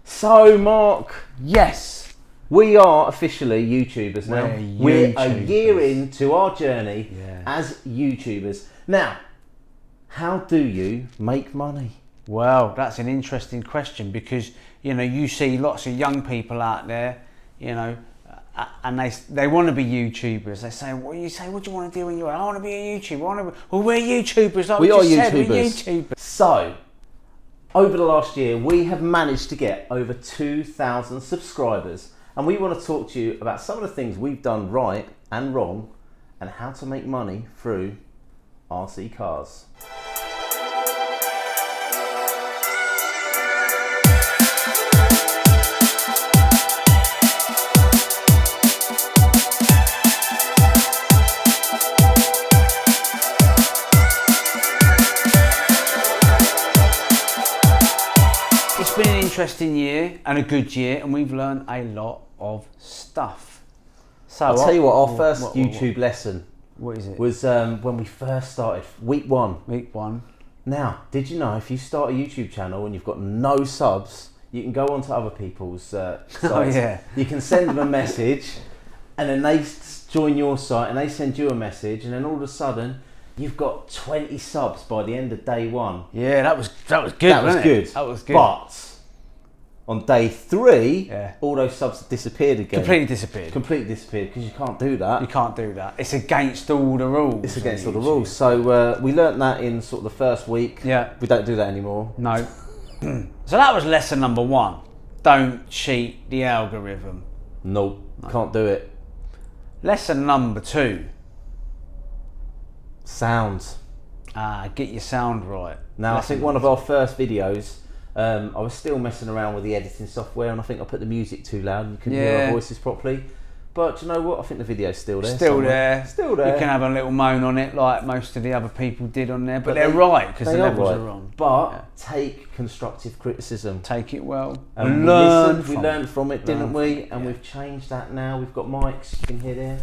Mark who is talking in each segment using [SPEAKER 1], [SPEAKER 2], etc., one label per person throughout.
[SPEAKER 1] So, Mark, yes, we are officially YouTubers now. We're a year into our journey as YouTubers. Now, how do you make money?
[SPEAKER 2] Well, that's an interesting question because, you know, you see lots of young people out there, you know, and they want to be YouTubers. They say, what do you want to do when you're? I want to be a YouTuber. Well, we're YouTubers. Like we are YouTubers. We're YouTubers.
[SPEAKER 1] So, over the last year, we have managed to get over 2,000 subscribers, and we want to talk to you about some of the things we've done right and wrong, and how to make money through RC cars.
[SPEAKER 2] It's been an interesting year and a good year, and we've learned a lot of stuff. So
[SPEAKER 1] I'll tell you what, our first YouTube lesson
[SPEAKER 2] what is it?
[SPEAKER 1] Was when we first started, week one.
[SPEAKER 2] Week one.
[SPEAKER 1] Now, did you know if you start a YouTube channel and you've got no subs, you can go onto other people's sites.
[SPEAKER 2] Oh yeah.
[SPEAKER 1] You can send them a message, and then they join your site and they send you a message, and then all of a sudden you've got 20 subs by the end of day one.
[SPEAKER 2] Yeah, that was good.
[SPEAKER 1] That was good.
[SPEAKER 2] That was good.
[SPEAKER 1] But on day 3,
[SPEAKER 2] yeah,
[SPEAKER 1] all those subs disappeared again.
[SPEAKER 2] Completely disappeared.
[SPEAKER 1] Completely disappeared, because you can't do that.
[SPEAKER 2] You can't do that. It's against all the rules.
[SPEAKER 1] It's against all the rules. So we learnt that in sort of the first week.
[SPEAKER 2] Yeah.
[SPEAKER 1] We don't do that anymore.
[SPEAKER 2] No. So that was lesson number 1. Don't cheat the algorithm.
[SPEAKER 1] Nope. No. Can't do it.
[SPEAKER 2] Lesson number 2.
[SPEAKER 1] Sounds.
[SPEAKER 2] Get your sound right.
[SPEAKER 1] Now, I think one of our first videos, I was still messing around with the editing software, and I think I put the music too loud and you couldn't hear our voices properly. But you know what? I think the video's still there.
[SPEAKER 2] Still there.
[SPEAKER 1] Still there.
[SPEAKER 2] You can have a little moan on it like most of the other people did on there, but they're right, because the levels are wrong.
[SPEAKER 1] But take constructive criticism.
[SPEAKER 2] Take it well.
[SPEAKER 1] And we learned from it, didn't we? And we've changed that now. We've got mics, you can hear there.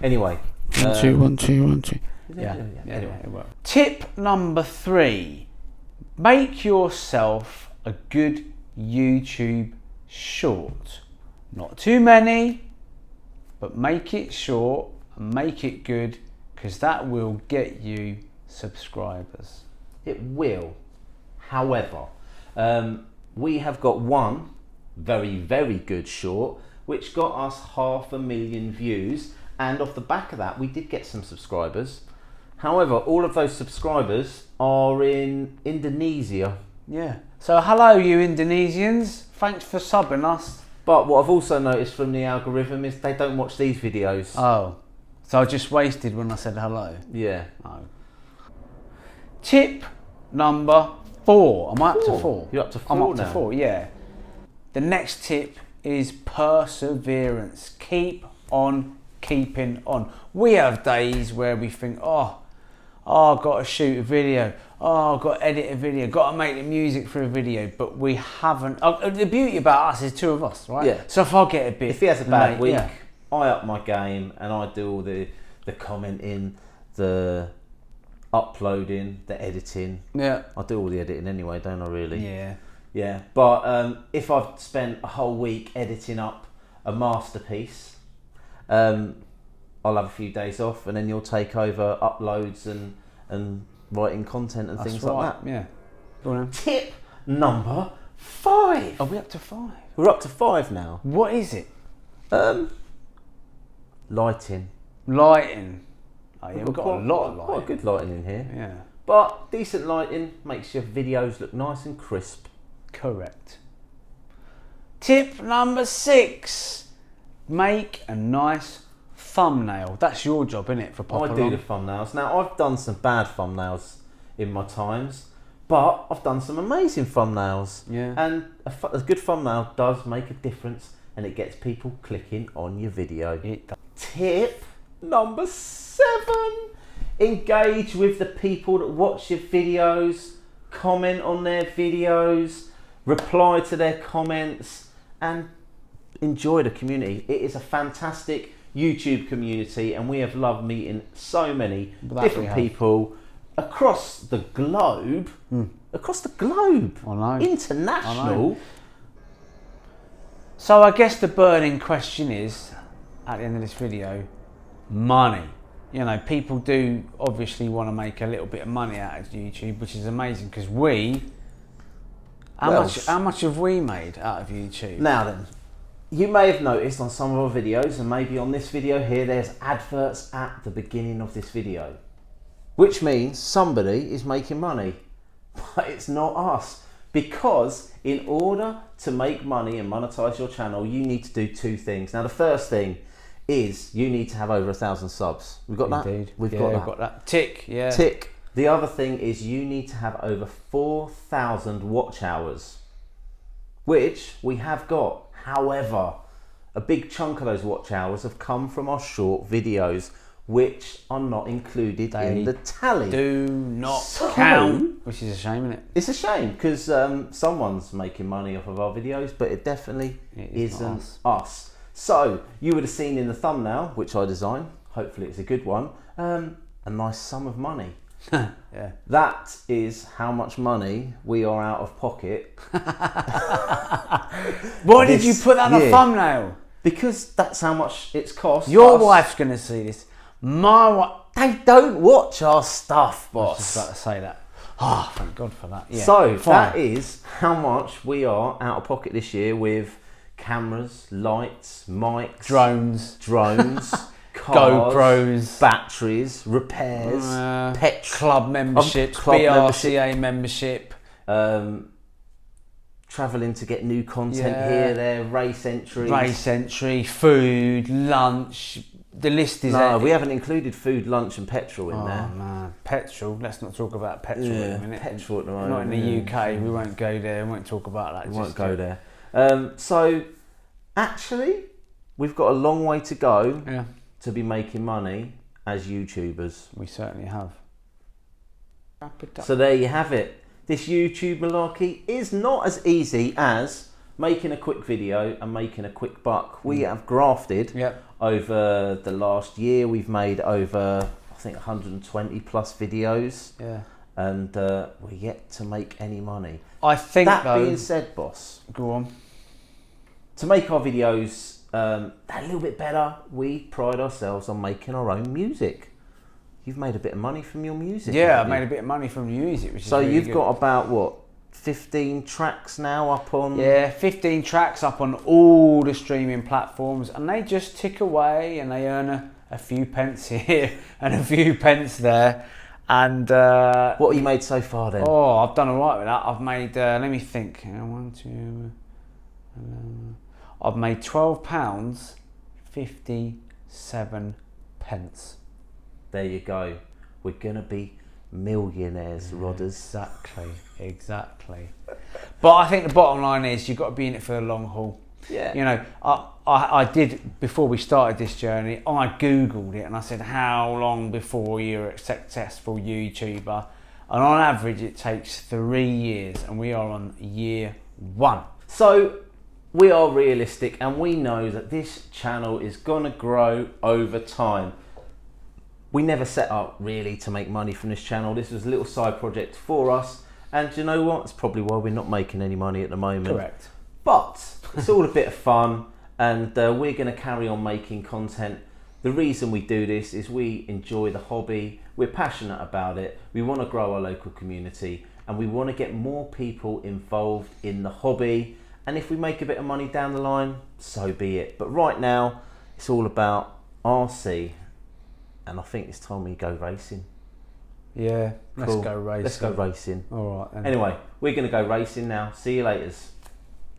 [SPEAKER 1] Anyway.
[SPEAKER 2] 1, 2, 1, 2, 1, 2.
[SPEAKER 1] Yeah.
[SPEAKER 2] Anyway. It worked. Tip number 3. Make yourself a good YouTube short. Not too many, but make it short and make it good, because that will get you subscribers.
[SPEAKER 1] It will. However, we have got one very, very good short which got us 500,000 views, and off the back of that we did get some subscribers. However, all of those subscribers are in Indonesia.
[SPEAKER 2] Yeah. So hello, you Indonesians. Thanks for subbing us.
[SPEAKER 1] But what I've also noticed from the algorithm is they don't watch these videos.
[SPEAKER 2] Oh. So I just wasted when I said hello.
[SPEAKER 1] Yeah.
[SPEAKER 2] Oh. Tip number 4. Am I up to 4?
[SPEAKER 1] You're up to 4
[SPEAKER 2] I'm up
[SPEAKER 1] now.
[SPEAKER 2] to 4, yeah. The next tip is perseverance. Keep on keeping on. We have days where we think, I've got to shoot a video. I've got to edit a video. Got to make the music for a video. But we haven't. The beauty about us is 2 of us, right?
[SPEAKER 1] Yeah.
[SPEAKER 2] So if I get a bit...
[SPEAKER 1] If he has a bad week, I up my game and I do all the commenting, the uploading, the editing.
[SPEAKER 2] Yeah.
[SPEAKER 1] I do all the editing anyway, don't I really?
[SPEAKER 2] Yeah.
[SPEAKER 1] Yeah. But if I've spent a whole week editing up a masterpiece, I'll have a few days off, and then you'll take over uploads and writing content and things like that.
[SPEAKER 2] Yeah. Go on.
[SPEAKER 1] Tip number 5.
[SPEAKER 2] Are we up to 5?
[SPEAKER 1] We're up to 5 now.
[SPEAKER 2] What is it?
[SPEAKER 1] Lighting.
[SPEAKER 2] Lighting. Oh yeah, we've got a lot of lighting.
[SPEAKER 1] Quite good lighting in here.
[SPEAKER 2] Yeah.
[SPEAKER 1] But decent lighting makes your videos look nice and crisp.
[SPEAKER 2] Correct. Tip number 6. Make a nice thumbnail. That's your job, isn't it, for Pop
[SPEAKER 1] I do the thumbnails. Now, I've done some bad thumbnails in my times, but I've done some amazing thumbnails.
[SPEAKER 2] Yeah.
[SPEAKER 1] And a good thumbnail does make a difference, and it gets people clicking on your video.
[SPEAKER 2] It does.
[SPEAKER 1] Tip number 7. Engage with the people that watch your videos, comment on their videos, reply to their comments, and enjoy the community. It is a fantastic YouTube community, and we have loved meeting so many different people across the globe,
[SPEAKER 2] I know.
[SPEAKER 1] international.
[SPEAKER 2] I know. So I guess the burning question is, at the end of this video, money. You know, people do obviously want to make a little bit of money out of YouTube, which is amazing because how much have we made out of YouTube?
[SPEAKER 1] Now then, you may have noticed on some of our videos, and maybe on this video here, there's adverts at the beginning of this video, which means somebody is making money, but it's not us. Because in order to make money and monetize your channel, you need to do two things. Now, the first thing is you need to have over 1,000 subs. We've got
[SPEAKER 2] Indeed.
[SPEAKER 1] that? We've
[SPEAKER 2] got that. Tick, yeah.
[SPEAKER 1] Tick. The other thing is you need to have over 4,000 watch hours, which we have got. However, a big chunk of those watch hours have come from our short videos, which are not included in the tally.
[SPEAKER 2] Do not count, which is a shame, isn't it?
[SPEAKER 1] It's a shame because someone's making money off of our videos, but it definitely isn't us. So you would have seen in the thumbnail, which I designed, hopefully it's a good one, a nice sum of money.
[SPEAKER 2] Yeah.
[SPEAKER 1] That is how much money we are out of pocket.
[SPEAKER 2] Why did you put that on the thumbnail?
[SPEAKER 1] Because that's how much it's cost.
[SPEAKER 2] Your wife's going to see this. My wife.
[SPEAKER 1] They don't watch our stuff, boss.
[SPEAKER 2] I was just about to say that. Oh, thank God for that. Yeah,
[SPEAKER 1] so
[SPEAKER 2] fine.
[SPEAKER 1] that is how much we are out of pocket this year with cameras, lights, mics,
[SPEAKER 2] drones,
[SPEAKER 1] cars,
[SPEAKER 2] GoPros,
[SPEAKER 1] batteries, repairs,
[SPEAKER 2] club memberships, BRCA membership,
[SPEAKER 1] travelling to get new content here, there, race entry,
[SPEAKER 2] food, lunch. The list is...
[SPEAKER 1] No, we haven't included food, lunch and petrol in there.
[SPEAKER 2] Oh man, petrol. Let's not talk about petrol in a minute.
[SPEAKER 1] Petrol at the moment.
[SPEAKER 2] Not in the UK. We won't go there. We won't talk about that.
[SPEAKER 1] We won't go there. So, actually, we've got a long way to go to be making money as YouTubers.
[SPEAKER 2] We certainly have. Wrap it up.
[SPEAKER 1] So there you have it. This YouTube malarkey is not as easy as making a quick video and making a quick buck. We have grafted over the last year. We've made over, I think, 120 plus videos. Yeah. And we're yet to make any money.
[SPEAKER 2] I think
[SPEAKER 1] that being said, boss,
[SPEAKER 2] go on.
[SPEAKER 1] To make our videos a little bit better, we pride ourselves on making our own music. You've made a bit of money from your music.
[SPEAKER 2] Yeah, I've made a bit of money from music, which is
[SPEAKER 1] so
[SPEAKER 2] really
[SPEAKER 1] you've
[SPEAKER 2] good.
[SPEAKER 1] got about what, 15 tracks now up on...
[SPEAKER 2] Yeah, 15 tracks up on all the streaming platforms, and they just tick away and they earn a few pence here and a few pence there. And
[SPEAKER 1] what have you made so far then?
[SPEAKER 2] Oh, I've done all right with that. I've made, let me think, I've made £12, 57 pence.
[SPEAKER 1] There you go. We're gonna be millionaires, Rodders.
[SPEAKER 2] Exactly. But I think the bottom line is you've got to be in it for the long haul.
[SPEAKER 1] Yeah.
[SPEAKER 2] You know, I did, before we started this journey, I Googled it and I said, how long before you're a successful YouTuber? And on average, it takes 3 years, and we are on year 1.
[SPEAKER 1] So we are realistic, and we know that this channel is gonna grow over time. We never set up really to make money from this channel. This was a little side project for us. And you know what? It's probably why we're not making any money at the moment.
[SPEAKER 2] Correct.
[SPEAKER 1] But it's all a bit of fun, and we're going to carry on making content. The reason we do this is we enjoy the hobby. We're passionate about it. We want to grow our local community, and we want to get more people involved in the hobby. And if we make a bit of money down the line, so be it. But right now, it's all about RC. And I think it's time we go racing.
[SPEAKER 2] Yeah, let's go racing.
[SPEAKER 1] Let's go racing.
[SPEAKER 2] All right then.
[SPEAKER 1] Anyway, we're going to go racing now. See you later.